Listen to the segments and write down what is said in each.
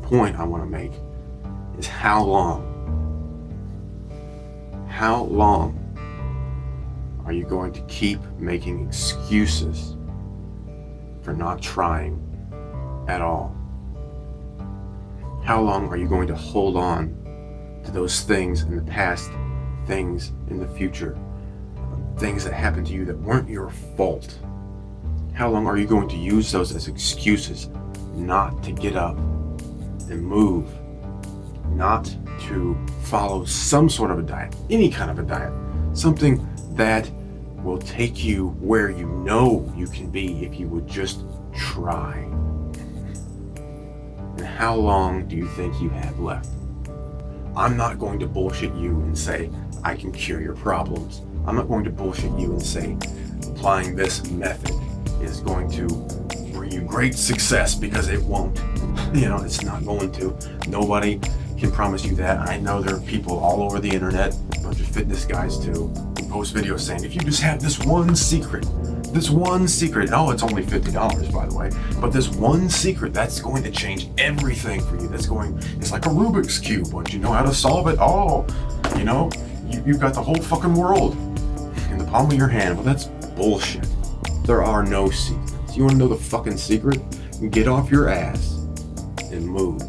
point I want to make is how long are you going to keep making excuses for not trying at all? How long are you going to hold on to those things in the past, things in the future, things that happened to you that weren't your fault? How long are you going to use those as excuses not to get up and move, not to follow some sort of a diet, any kind of a diet, something that will take you where you know you can be if you would just try? And how long do you think you have left? I'm not going to bullshit you and say, I can cure your problems. I'm not going to bullshit you and say, applying this method is going to bring you great success, because it won't. It's not going to. Nobody can promise you that. I know there are people all over the internet, a bunch of fitness guys too, who post videos saying, if you just have this one secret, oh, it's only $50, by the way, but this one secret, that's going to change everything for you. It's like a Rubik's Cube. Once you know how to solve it, you've got the whole fucking world in the palm of your hand. Well, that's bullshit. There are no secrets. You want to know the fucking secret? Get off your ass and move.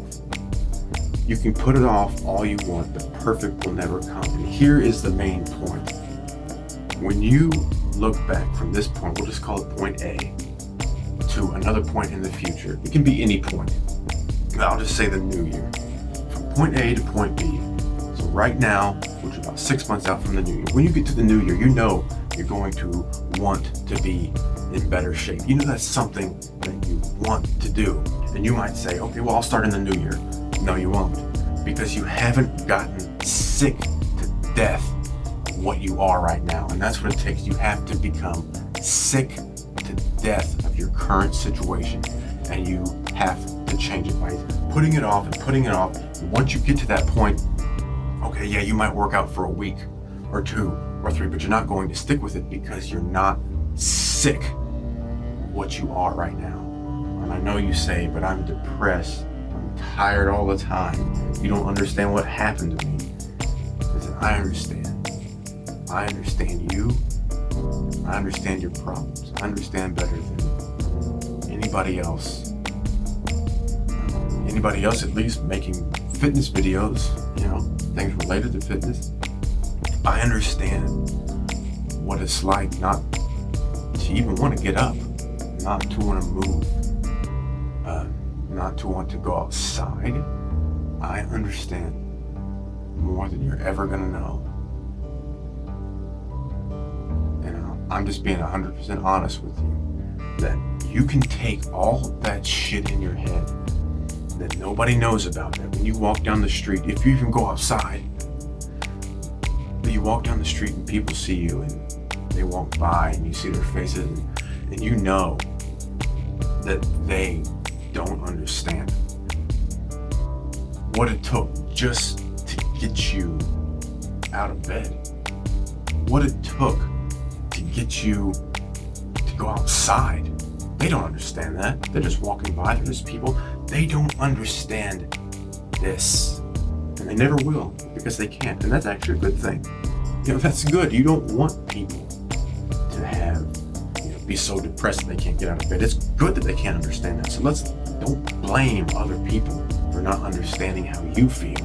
You can put it off all you want, but perfect will never come. And here is the main point. When you look back from this point, we'll just call it point A, to another point in the future, it can be any point. I'll just say the new year. From point A to point B. So right now, which is about 6 months out from the new year, when you get to the new year, you know you're going to want to be in better shape. You know that's something that you want to do. And you might say, okay, well, I'll start in the new year. No, you won't, because you haven't gotten sick to death of what you are right now. And that's what it takes. You have to become sick to death of your current situation, and you have to change it by putting it off and putting it off. And once you get to that point, okay, yeah, you might work out for a week or 2 or 3, but you're not going to stick with it because you're not sick of what you are right now. And I know you say, but I'm depressed, I'm tired all the time, you don't understand what happened to me. Listen, I understand you, I understand your problems, I understand better than anybody else, at least making fitness videos, things related to fitness. I understand what it's like not to even want to get up, not to want to move, not to want to go outside. I understand more than you're ever going to know. And I'm just being 100% honest with you, that you can take all that shit in your head that nobody knows about, that when you walk down the street, if you even go outside, but you walk down the street and people see you and they walk by and you see their faces and you know that they don't understand what it took just to get you out of bed, what it took to get you to go outside. They don't understand that. They're just walking by. They're just people. They don't understand this, and they never will, because they can't. And that's actually a good thing. That's good. You don't want people to have, be so depressed that they can't get out of bed. It's good that they can't understand that. So don't blame other people for not understanding how you feel.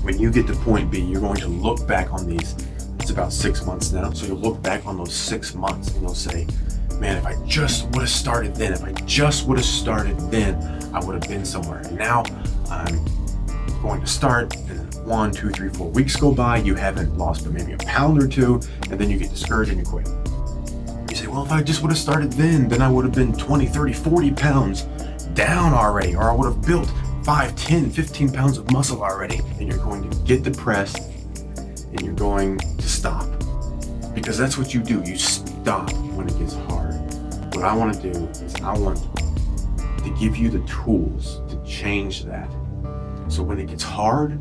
When you get to point B, you're going to look back on these. It's about 6 months now. So you'll look back on those 6 months and you'll say, man, if I just would have started then, I would have been somewhere. And now I'm going to start, and then 1, 2, 3, 4 weeks go by, you haven't lost but maybe a pound or 2, and then you get discouraged and you quit. You say, well, if I just would have started then I would have been 20, 30, 40 pounds down already, or I would have built 5, 10, 15 pounds of muscle already. And you're going to get depressed and you're going to stop, because that's what you do. You stop when it gets hard. What I want to do is I want to give you the tools to change that. So when it gets hard,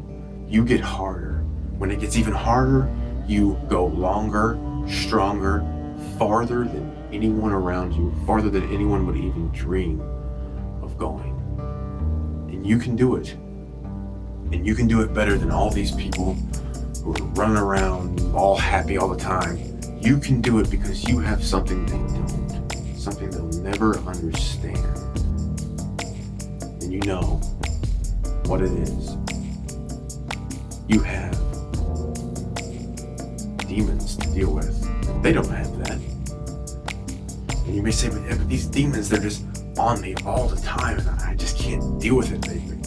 you get harder. When it gets even harder, you go longer, stronger, farther than anyone around you, farther than anyone would even dream of going. And And you can do it. And you can do it better than all these people who are running around all happy all the time. You can do it because you have something they don't, something they'll never understand. And you know what it is. You have demons to deal with. They don't have that. And you may say, but these demons, they're just on me all the time, and I just can't deal with it.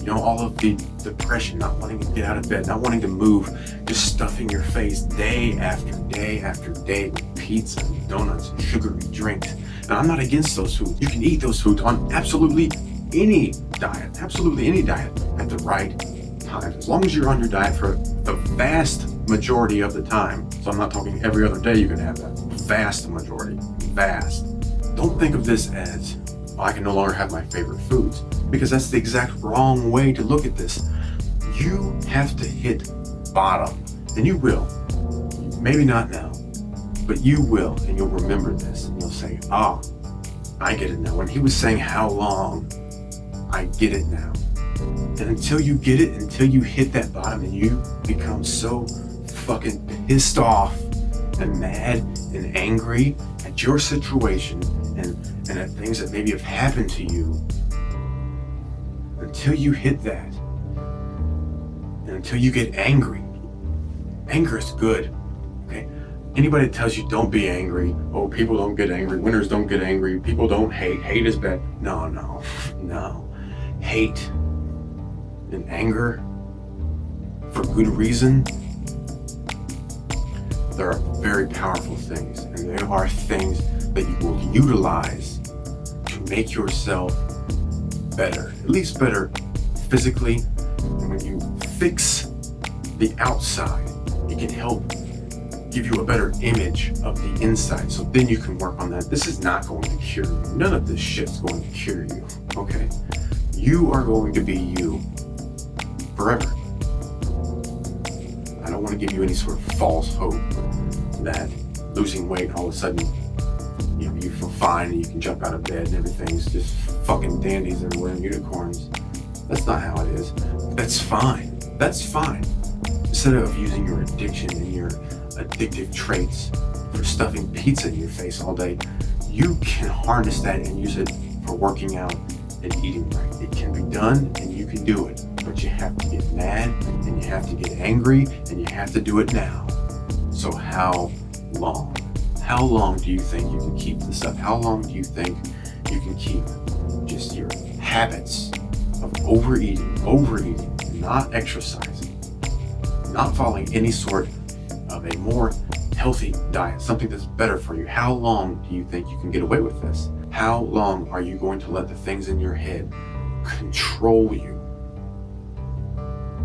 All of the depression, not wanting to get out of bed, not wanting to move, just stuffing your face day after day after day with pizza and donuts and sugary drinks. And I'm not against those foods. You can eat those foods on absolutely any diet at the right time. As long as you're on your diet for the vast majority of the time. So I'm not talking every other day you can have that. Vast majority. Vast. Don't think of this as, I can no longer have my favorite foods, because that's the exact wrong way to look at this. You have to hit bottom, and you will. Maybe not now, but you will, and you'll remember this, and you'll say, I get it now. When he was saying how long, I get it now. And until you get it, until you hit that bottom and you become so fucking pissed off and mad and angry at your situation and at things that maybe have happened to you, until you hit that, and until you get angry. Anger is good, okay? Anybody that tells you don't be angry, people don't get angry, winners don't get angry, people don't hate is bad. No. Hate and anger for good reason, there are very powerful things, and there are things that you will utilize to make yourself better, at least better physically. And when you fix the outside, it can help give you a better image of the inside. So then you can work on that. This is not going to cure you. None of this shit's going to cure you, okay? You are going to be you forever. I don't want to give you any sort of false hope that losing weight, all of a sudden, you feel fine and you can jump out of bed and everything's just fucking dandies everywhere and unicorns. That's not how it is. That's fine. That's fine. Instead of using your addiction and your addictive traits for stuffing pizza in your face all day, you can harness that and use it for working out and eating right. It can be done and you can do it, but you have to get mad and you have to get angry and you have to do it now. So how long? How long do you think you can keep this up? How long do you think you can keep just your habits of overeating, not exercising, not following any sort of a more healthy diet, something that's better for you? How long do you think you can get away with this? How long are you going to let the things in your head control you?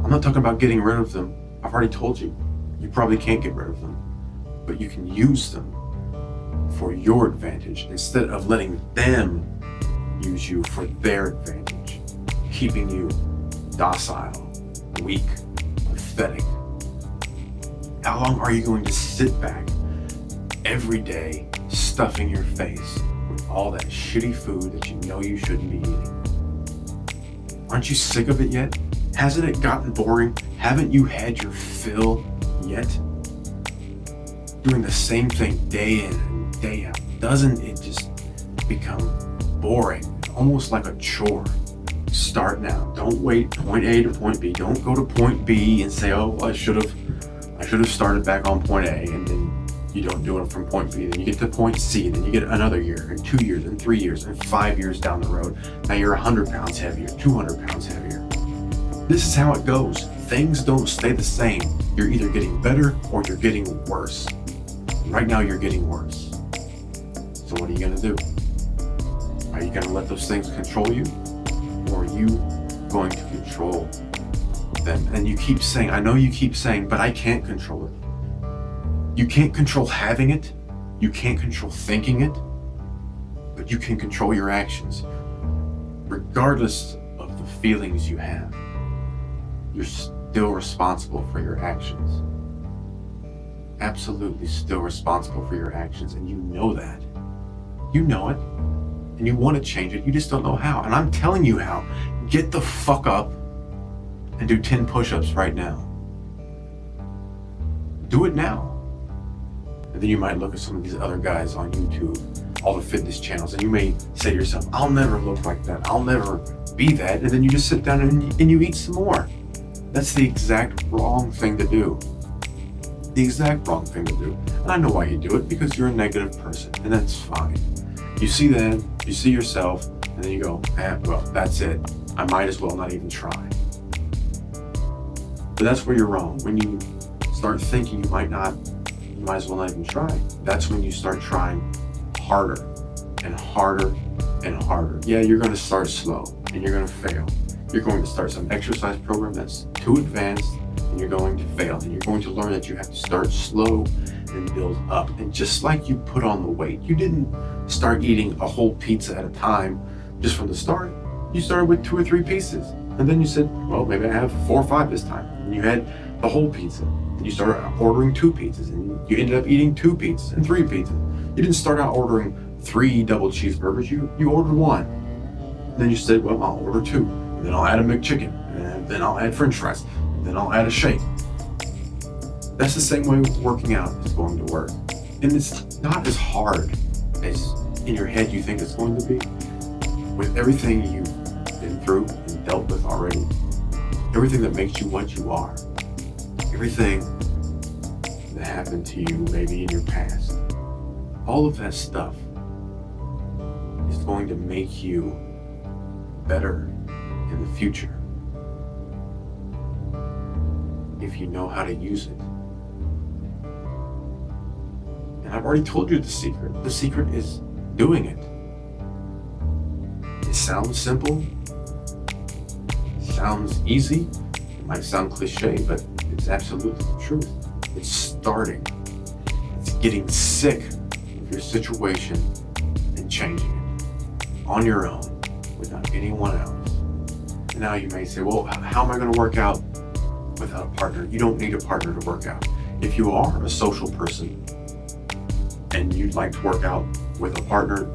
I'm not talking about getting rid of them. I've already told you, you probably can't get rid of them, but you can use them for your advantage instead of letting them use you for their advantage, keeping you docile, weak, pathetic. How long are you going to sit back every day stuffing your face with all that shitty food that you know you shouldn't be eating? Aren't you sick of it yet? Hasn't it gotten boring? Haven't you had your fill yet? Doing the same thing day in and day out, doesn't it just become boring? Almost like a chore. Start now. Don't wait point A to point B. Don't go to point B and say, I should have started back on point A, and then you don't do it from point B. Then you get to point C, then you get another year, and 2 years, and 3 years, and 5 years down the road. Now you're 100 pounds heavier, 200 pounds heavier. This is how it goes. Things don't stay the same. You're either getting better or you're getting worse. Right now you're getting worse. So what are you gonna do? Are you gonna let those things control you? Or are you going to control them? And you keep saying, I know you keep saying, but I can't control it. You can't control having it. You can't control thinking it. But you can control your actions. Regardless of the feelings you have, you're still responsible for your actions. Absolutely still responsible for your actions, and you know that. You know it, and you want to change it, you just don't know how. And I'm telling you how. Get the fuck up and do 10 push-ups right now. Do it now. And then you might look at some of these other guys on YouTube, all the fitness channels, and you may say to yourself, I'll never look like that. I'll never be that. And then you just sit down and you eat some more. That's the exact wrong thing to do. The exact wrong thing to do. And I know why you do it, because you're a negative person, and that's fine. You see them, you see yourself, and then you go, well, that's it. I might as well not even try. But that's where you're wrong. When you start thinking you might as well not even try, that's when you start trying harder and harder and harder. Yeah, you're going to start slow and you're going to fail. You're going to start some exercise program that's too advanced and you're going to fail. And you're going to learn that you have to start slow and build up. And just like you put on the weight, you didn't start eating a whole pizza at a time just from the start. You started with 2 or 3 pieces. And then you said, well, maybe I have 4 or 5 this time. And you had the whole pizza. And you started ordering 2 pizzas. And you ended up eating 2 pizzas and 3 pizzas. You didn't start out ordering 3 double cheeseburgers. You ordered 1. And then you said, well, I'll order 2. And then I'll add a McChicken. And then I'll add French fries. And then I'll add a shake. That's the same way working out is going to work. And it's not as hard as in your head you think it's going to be. With everything you've been through and dealt with already, everything that makes you what you are, everything that happened to you maybe in your past, all of that stuff is going to make you better in the future if you know how to use it. And I've already told you the secret. The secret is doing it. It sounds simple, sounds easy, it might sound cliche, but it's absolutely the truth. It's starting. It's getting sick of your situation and changing it on your own without anyone else. And now you may say, well, how am I going to work out without a partner? You don't need a partner to work out. If you are a social person and you'd like to work out with a partner,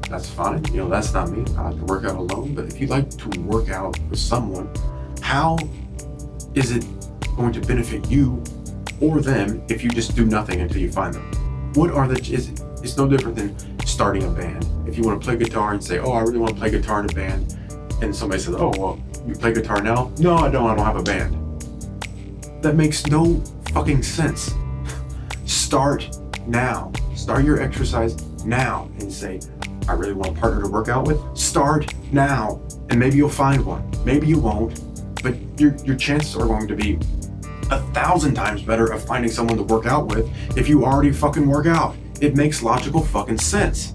that's fine. That's not me. I like to work out alone. But if you'd like to work out with someone, how is it going to benefit you or them if you just do nothing until you find them? It's no different than starting a band. If you want to play guitar and say, oh, I really want to play guitar in a band, and somebody says, oh, well, you play guitar now? No, I don't have a band. That makes no fucking sense. Start now. Start your exercise now and say, I really want a partner to work out with. Start now, and maybe you'll find one. Maybe you won't, but your chances are going to be 1,000 times better of finding someone to work out with if you already fucking work out. It makes logical fucking sense.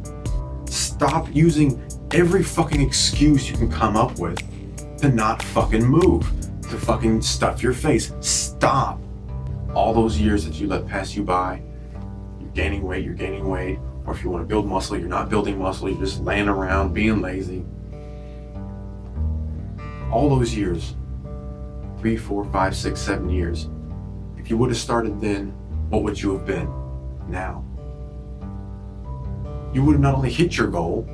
Stop using every fucking excuse you can come up with to not fucking move, to fucking stuff your face. Stop. All those years that you let pass you by, you're gaining weight, or if you want to build muscle, you're not building muscle, you're just laying around being lazy. All those years, 3, 4, 5, 6, 7 years, if you would have started then, what would you have been now? You would have not only hit your goal,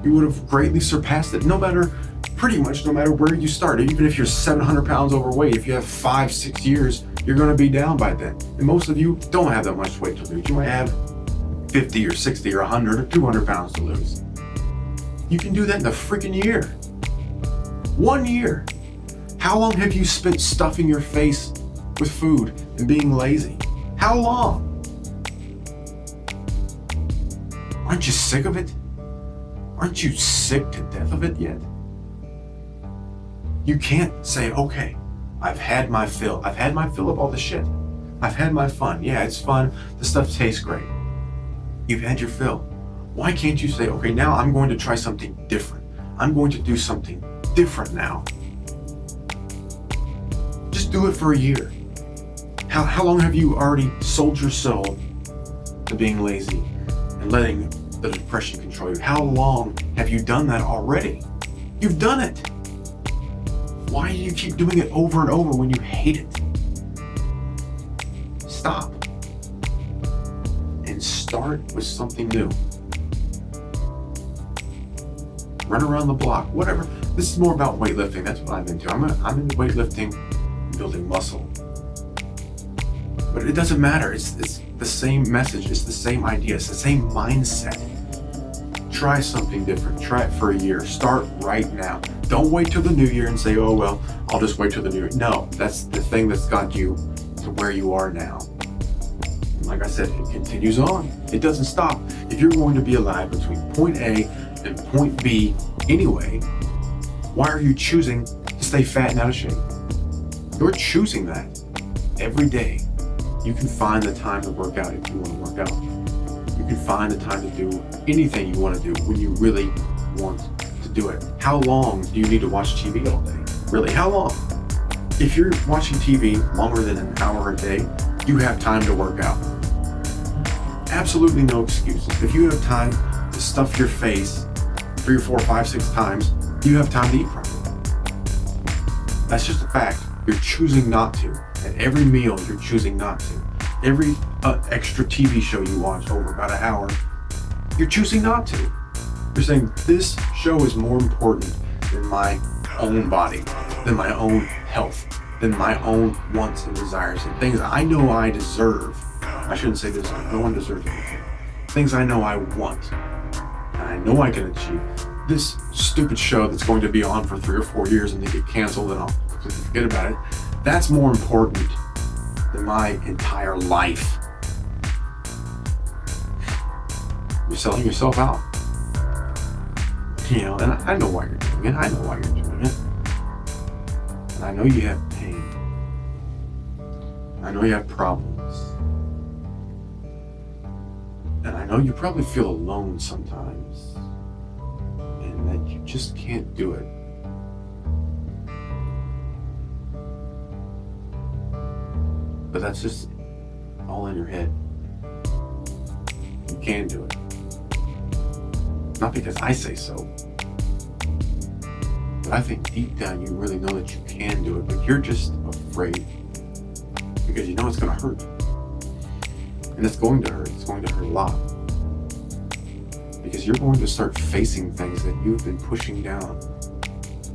you would have greatly surpassed it. Pretty much no matter where you started, even if you're 700 pounds overweight, if you have 5, 6 years, you're going to be down by then. And most of you don't have that much weight to lose. You might have 50 or 60 or 100 or 200 pounds to lose. You can do that in a freaking year. 1 year. How long have you spent stuffing your face with food and being lazy? How long? Aren't you sick of it? Aren't you sick to death of it yet? You can't say, okay, I've had my fill. I've had my fill of all the shit. I've had my fun. Yeah, it's fun. The stuff tastes great. You've had your fill. Why can't you say, okay, now I'm going to try something different. I'm going to do something different now. Just do it for a year. How long have you already sold your soul to being lazy and letting the depression control you? How long have you done that already? You've done it. Why do you keep doing it over and over when you hate it? Stop. And start with something new. Run around the block, whatever. This is more about weightlifting. That's what I'm into. I'm into weightlifting, building muscle. But it doesn't matter. It's the same message. It's the same idea. It's the same mindset. Try something different. Try it for a year. Start right now. Don't wait till the new year and say, oh, well, I'll just wait till the new year. No, that's the thing that's got you to where you are now. And like I said, it continues on. It doesn't stop. If you're going to be alive between point A and point B anyway, why are you choosing to stay fat and out of shape? You're choosing that every day. You can find the time to work out if you want to work out. You can find the time to do anything you want to do when you really want to do it. How long do you need to watch TV all day? Really, how long? If you're watching TV longer than an hour a day, you have time to work out. Absolutely no excuses. If you have time to stuff your face 3 or 4, 5, 6 times, you have time to eat properly. That's just a fact. You're choosing not to. At every meal, you're choosing not to. Every extra TV show you watch over about an hour, you're choosing not to. You're saying, this show is more important than my own body, than my own health, than my own wants and desires, and things I know I deserve. I shouldn't say deserve. No one deserves anything. Things I know I want, and I know I can achieve. This stupid show that's going to be on for 3 or 4 years and then get canceled and I'll completely forget about it, that's more important than my entire life. You're selling yourself out. You know, and I know why you're doing it. I know why you're doing it. And I know you have pain. I know you have problems. And I know you probably feel alone sometimes. And that you just can't do it. But that's just all in your head. You can do it. Not because I say so. But I think deep down you really know that you can do it, but you're just afraid. Because you know it's going to hurt. And it's going to hurt. It's going to hurt a lot. Because you're going to start facing things that you've been pushing down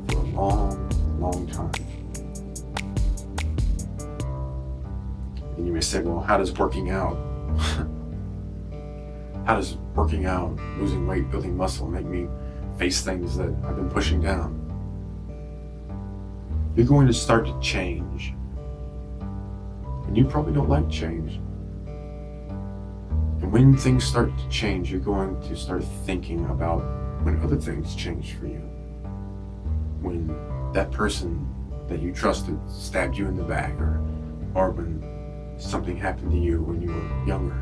for a long, long time. And you may say, well, how does working out, losing weight, building muscle, make me face things that I've been pushing down? You're going to start to change. And you probably don't like change. And when things start to change, you're going to start thinking about when other things change for you. When that person that you trusted stabbed you in the back, or when something happened to you when you were younger.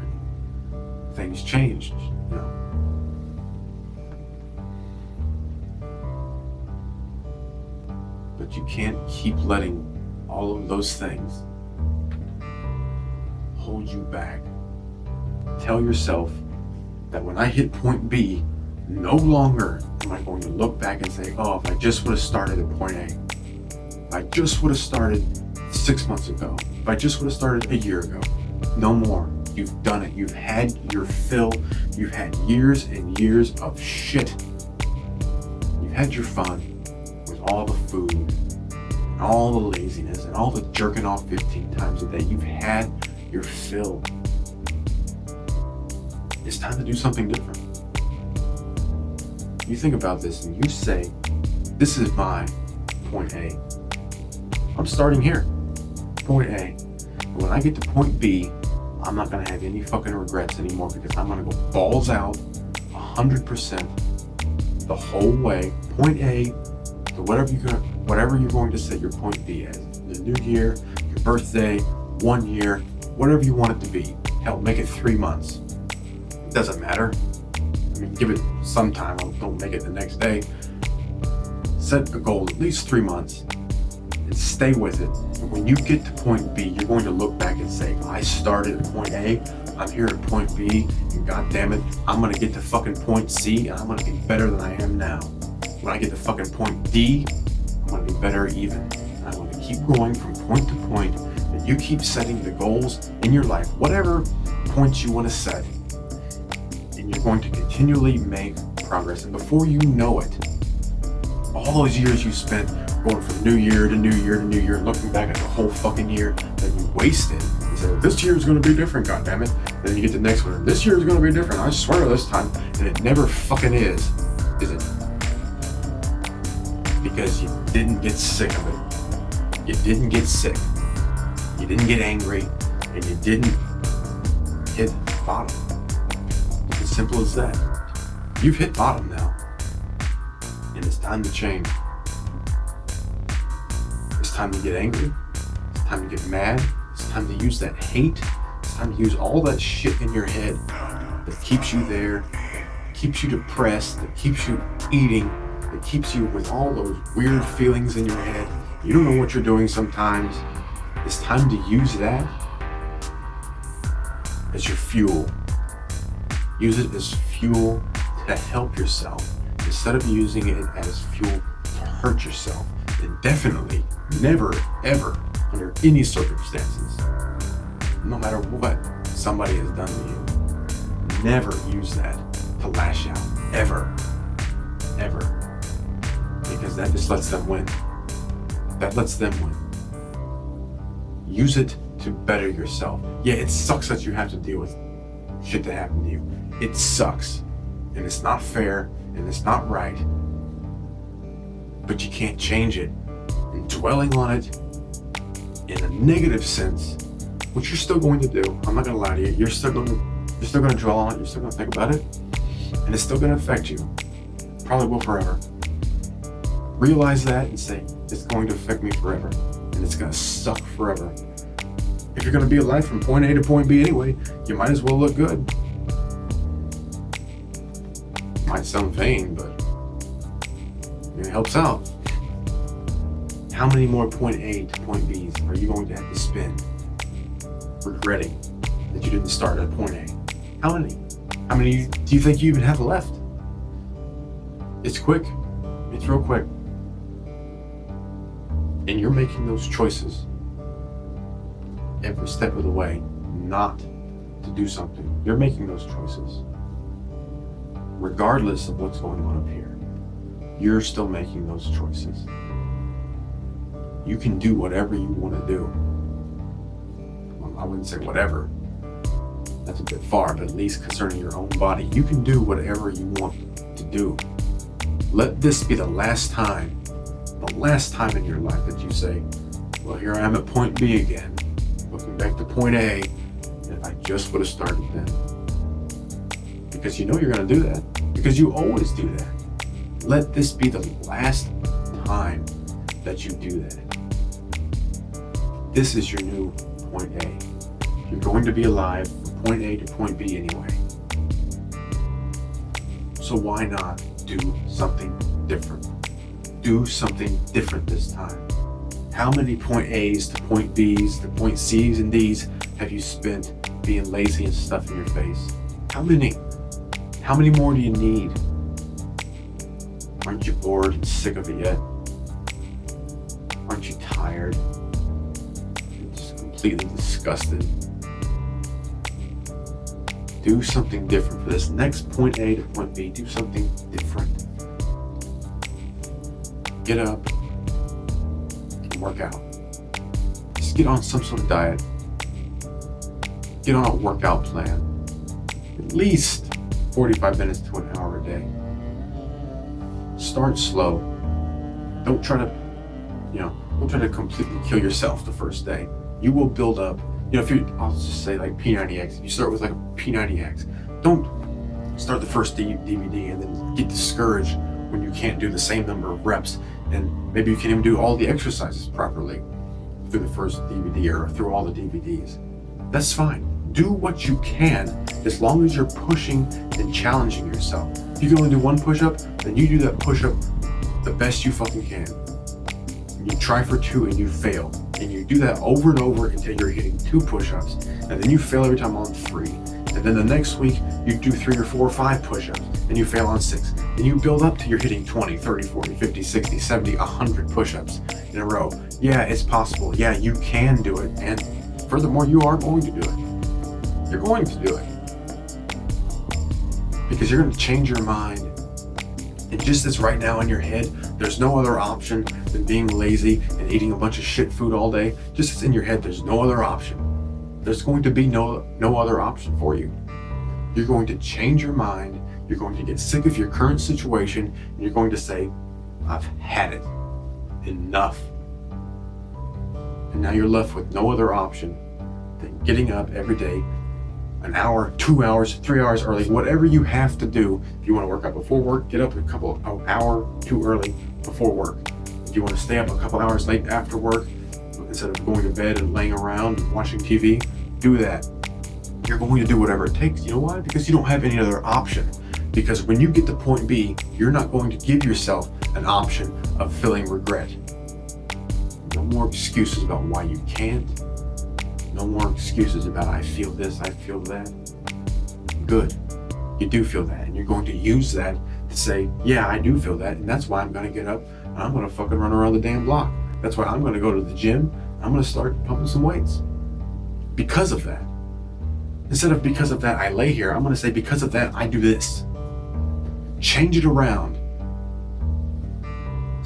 Things changed, you know. But you can't keep letting all of those things hold you back. Tell yourself that when I hit point B, no longer am I going to look back and say, oh, if I just would have started at point A. If I just would have started 6 months ago. If I just would have started a year ago. No more. You've done it. You've had your fill. You've had years and years of shit. You've had your fun with all the food and all the laziness and all the jerking off 15 times a day. You've had your fill. It's time to do something different. You think about this and you say, this is my point A. I'm starting here, point A. And when I get to point B, I'm not going to have any fucking regrets anymore because I'm going to go balls out 100% the whole way, point A to whatever you're going to set your point B as. The new year, your birthday, 1 year, whatever you want it to be. Hell, make it 3 months. It doesn't matter. I mean, give it some time. Don't make it the next day. Set a goal at least 3 months and stay with it. And when you get to point B, you're going to look back and say, I started at point A, I'm here at point B, and God damn it, I'm going to get to fucking point C, and I'm going to be better than I am now. When I get to fucking point D, I'm going to be better even. And I'm going to keep going from point to point, and you keep setting the goals in your life, whatever points you want to set, and you're going to continually make progress. And before you know it, All those years you spent going from new year to new year to new year, looking back at the whole fucking year that you wasted. You say, this year is going to be different, goddammit. Then you get the next one. This year is going to be different. I swear this time. And it never fucking is it? Because you didn't get sick of it. You didn't get sick. You didn't get angry. And you didn't hit bottom. It's as simple as that. You've hit bottom now. And it's time to change. It's time to get angry. It's time to get mad. It's time to use that hate. It's time to use all that shit in your head that keeps you there, keeps you depressed, that keeps you eating, that keeps you with all those weird feelings in your head. You don't know what you're doing sometimes. It's time to use that as your fuel. Use it as fuel to help yourself instead of using it as fuel to hurt yourself. And definitely never, ever, under any circumstances, no matter what somebody has done to you, never use that to lash out. Ever. Ever. Because that just lets them win. That lets them win. Use it to better yourself. Yeah, it sucks that you have to deal with shit that happened to you. It sucks. And it's not fair. And it's not right. But you can't change it. And dwelling on it in a negative sense, which you're still going to do. I'm not going to lie to you. You're still going to dwell on it. You're still going to think about it. And it's still going to affect you. Probably will forever. Realize that and say, it's going to affect me forever. And it's going to suck forever. If you're going to be alive from point A to point B anyway, you might as well look good. Might sound vain, but it helps out. How many more point A to point B's are you going to have to spend regretting that you didn't start at point A? How many? How many do you think you even have left? It's quick. It's real quick. And you're making those choices every step of the way not to do something. You're making those choices. Regardless of what's going on up here, you're still making those choices. You can do whatever you want to do. Well, I wouldn't say whatever. That's a bit far, but at least concerning your own body, you can do whatever you want to do. Let this be the last time in your life that you say, well, here I am at point B again, looking back to point A, and if I just would have started then. Because you know you're going to do that. Because you always do that. Let this be the last time that you do that. This is your new point A. You're going to be alive from point A to point B anyway. So why not do something different? Do something different this time. How many point A's to point B's to point C's and D's have you spent being lazy and stuffing your face? How many? How many more do you need? Aren't you bored and sick of it yet? Aren't you tired? And just completely disgusted? Do something different for this next point A to point B. Do something different. Get up and work out. Just get on some sort of diet. Get on a workout plan. At least 45 minutes to an hour a day. Start slow. Don't try to completely kill yourself the first day. You will build up. I'll just say like P90X. You start with like a P90X. Don't start the first DVD and then get discouraged when you can't do the same number of reps, and maybe you can't even do all the exercises properly through the first DVD or through all the DVDs. That's fine. Do what you can as long as you're pushing and challenging yourself. If you can only do one push-up, then you do that push-up the best you fucking can. And you try for 2 and you fail. And you do that over and over until you're hitting 2 push-ups. And then you fail every time on 3. And then the next week, you do 3 or 4 or 5 push-ups. And you fail on 6. And you build up till you're hitting 20, 30, 40, 50, 60, 70, 100 push-ups in a row. Yeah, it's possible. Yeah, you can do it. And furthermore, you are going to do it. You're going to do it. Because you're going to change your mind And just as right now in your head, there's no other option than being lazy and eating a bunch of shit food all day. Just as in your head, there's no other option. There's going to be no other option for you. You're going to change your mind. You're going to get sick of your current situation. And you're going to say, I've had it. Enough. And now you're left with no other option than getting up every day, an hour, 2 hours, 3 hours early, whatever you have to do. If you want to work out before work, get up an hour too early before work. If you want to stay up a couple hours late after work, instead of going to bed and laying around and watching TV, do that. You're going to do whatever it takes. You know why? Because you don't have any other option. Because when you get to point B, you're not going to give yourself an option of feeling regret. No more excuses about why you can't. No more excuses about I feel this, I feel that. Good. You do feel that, and you're going to use that to say, yeah, I do feel that, and that's why I'm going to get up and I'm going to fucking run around the damn block. That's why I'm going to go to the gym. I'm going to start pumping some weights. Because of that. Instead of because of that, I lay here, I'm going to say because of that, I do this. Change it around.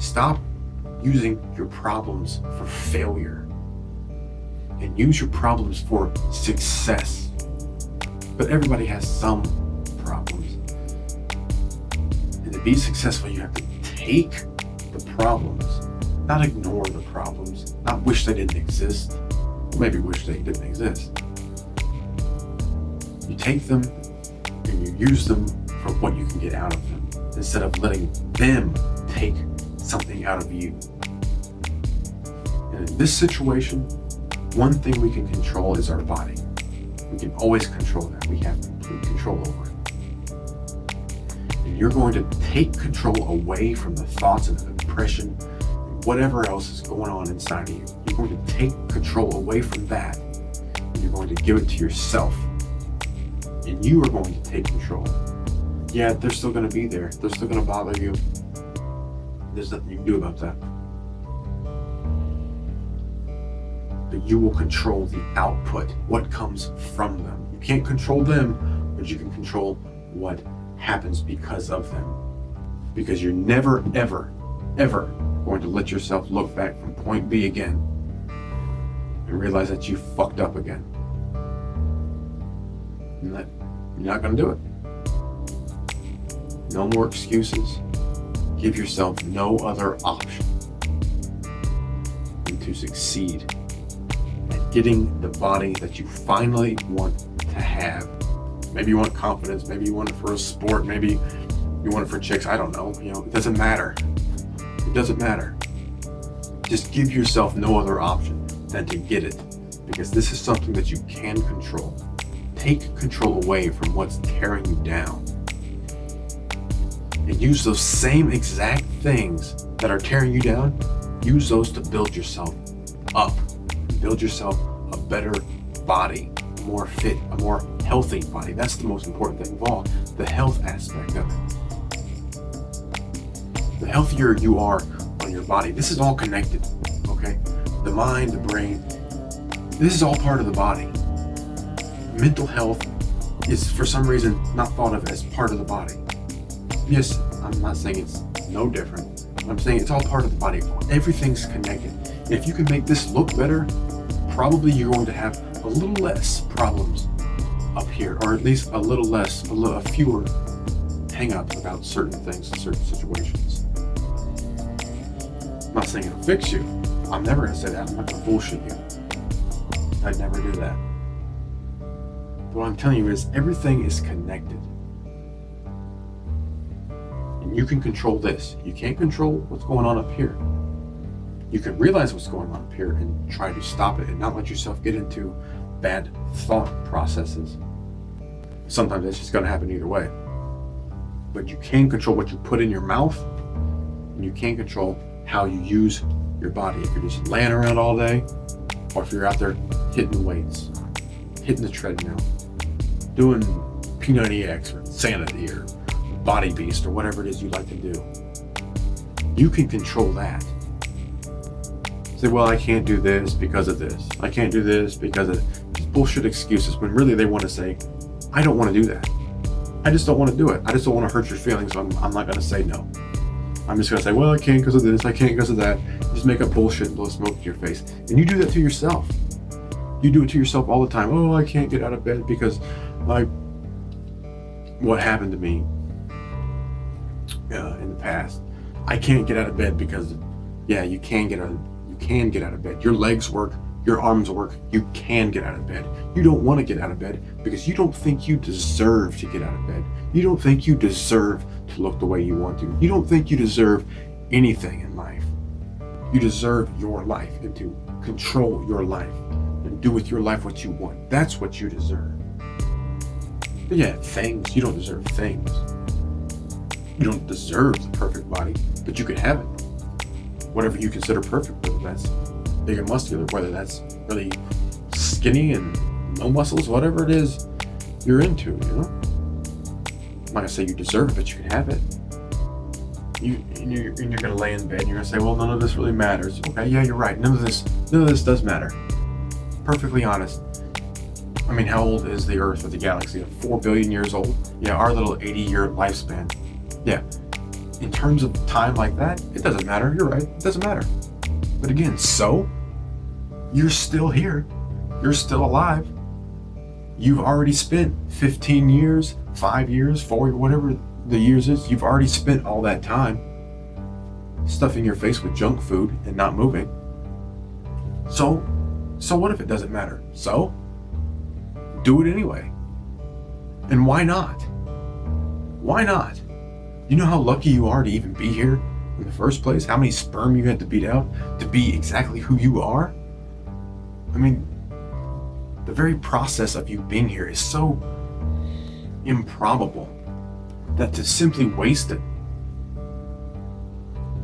Stop using your problems for failure and use your problems for success. But everybody has some problems. And to be successful, you have to take the problems, not ignore the problems, not wish they didn't exist, or maybe wish they didn't exist. You take them and you use them for what you can get out of them, instead of letting them take something out of you. And in this situation, one thing we can control is our body. We can always control that. We have complete control over it. And you're going to take control away from the thoughts and the depression and whatever else is going on inside of you. You're going to take control away from that, and you're going to give it to yourself. And you are going to take control. Yeah, they're still going to be there. They're still going to bother you. There's nothing you can do about that. But you will control the output, what comes from them. You can't control them, but you can control what happens because of them. Because you're never, ever, ever going to let yourself look back from point B again and realize that you fucked up again. You're not going to do it. No more excuses. Give yourself no other option than to succeed at getting the body that you finally want to have. Maybe you want confidence. Maybe you want it for a sport. Maybe you want it for chicks. I don't know. It doesn't matter. It doesn't matter. Just give yourself no other option than to get it, because this is something that you can control. Take control away from what's tearing you down. And use those same exact things that are tearing you down, use those to build yourself up. Build yourself a better body, a more fit, a more healthy body. That's the most important thing of all, the health aspect of it. The healthier you are on your body, this is all connected, okay? The mind, the brain, this is all part of the body. Mental health is for some reason not thought of as part of the body. Yes, I'm not saying it's no different. I'm saying it's all part of the body. Everything's connected. And if you can make this look better, probably you're going to have a little less problems up here, or at least a fewer hang-ups about certain things and certain situations. I'm not saying it'll fix you. I'm never going to say that. I'm not going to bullshit you. I'd never do that. But what I'm telling you is everything is connected. And you can control this. You can't control what's going on up here. You can realize what's going on up here and try to stop it and not let yourself get into bad thought processes. Sometimes it's just going to happen either way. But you can control what you put in your mouth, and you can control how you use your body. If you're just laying around all day, or if you're out there hitting weights, hitting the treadmill, doing Peanut EX or Insanity or Body Beast or whatever it is you like to do, you can control that. Say, well, I can't do this because of this. I can't do this because of just bullshit excuses, when really they want to say, I don't want to do that. I just don't want to do it. I just don't want to hurt your feelings, so I'm not going to say no. I'm just going to say, well, I can't because of this, I can't because of that. Just make up bullshit and blow smoke in your face. And you do that to yourself. You do it to yourself all the time. Oh, I can't get out of bed because what happened to me in the past. I can't get out of bed because, yeah, you can get out of bed. Your legs work, your arms work, you can get out of bed. You don't want to get out of bed because you don't think you deserve to get out of bed. You don't think you deserve to look the way you want to. You don't think you deserve anything in life. You deserve your life and to control your life and do with your life what you want. That's what you deserve. But yeah, things, you don't deserve things. You don't deserve the perfect body, but you could have it. Whatever you consider perfect, whether that's big and muscular, whether that's really skinny and no muscles, whatever it is you're into, you know? I'm not gonna say you deserve it, but you can have it. You're gonna lay in bed and you're gonna say, well, none of this really matters. Okay, yeah, you're right. None of this does matter. Perfectly honest. I mean, how old is the Earth or the galaxy? 4 billion years old? Yeah, our little 80-year lifespan. Yeah. In terms of time like that, it doesn't matter. You're right. It doesn't matter. But again, so you're still here. You're still alive. You've already spent 15 years, 5 years, 4 years, whatever the years is. You've already spent all that time stuffing your face with junk food and not moving. So what if it doesn't matter? So do it anyway. And why not? Why not? You know how lucky you are to even be here in the first place? How many sperm you had to beat out to be exactly who you are? I mean, the very process of you being here is so improbable that to simply waste it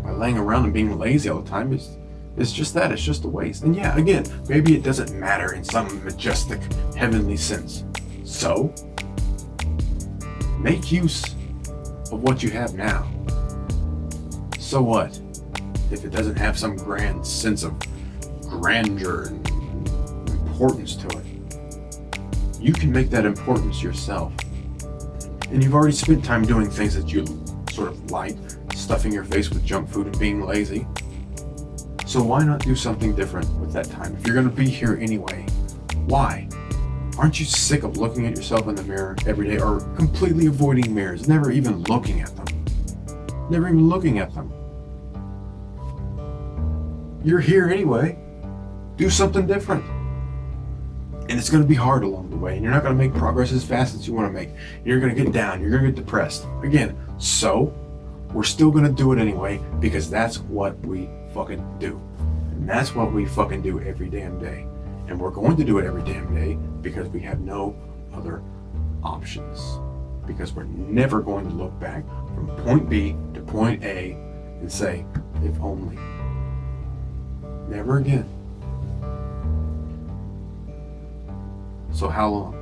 by laying around and being lazy all the time is just that. It's just a waste. And yeah, again, maybe it doesn't matter in some majestic, heavenly sense. So, make use of what you have now. So what if it doesn't have some grand sense of grandeur and importance to it? You can make that importance yourself. And you've already spent time doing things that you sort of like, stuffing your face with junk food and being lazy. So why not do something different with that time? If you're going to be here anyway, why? Aren't you sick of looking at yourself in the mirror every day or completely avoiding mirrors, never even looking at them? Never even looking at them. You're here anyway. Do something different. And it's going to be hard along the way, and you're not going to make progress as fast as you want to make. You're going to get down. You're going to get depressed. Again, so we're still going to do it anyway because that's what we fucking do. And that's what we fucking do every damn day. And we're going to do it every damn day because we have no other options. Because we're never going to look back from point B to point A and say, if only. Never again. So how long?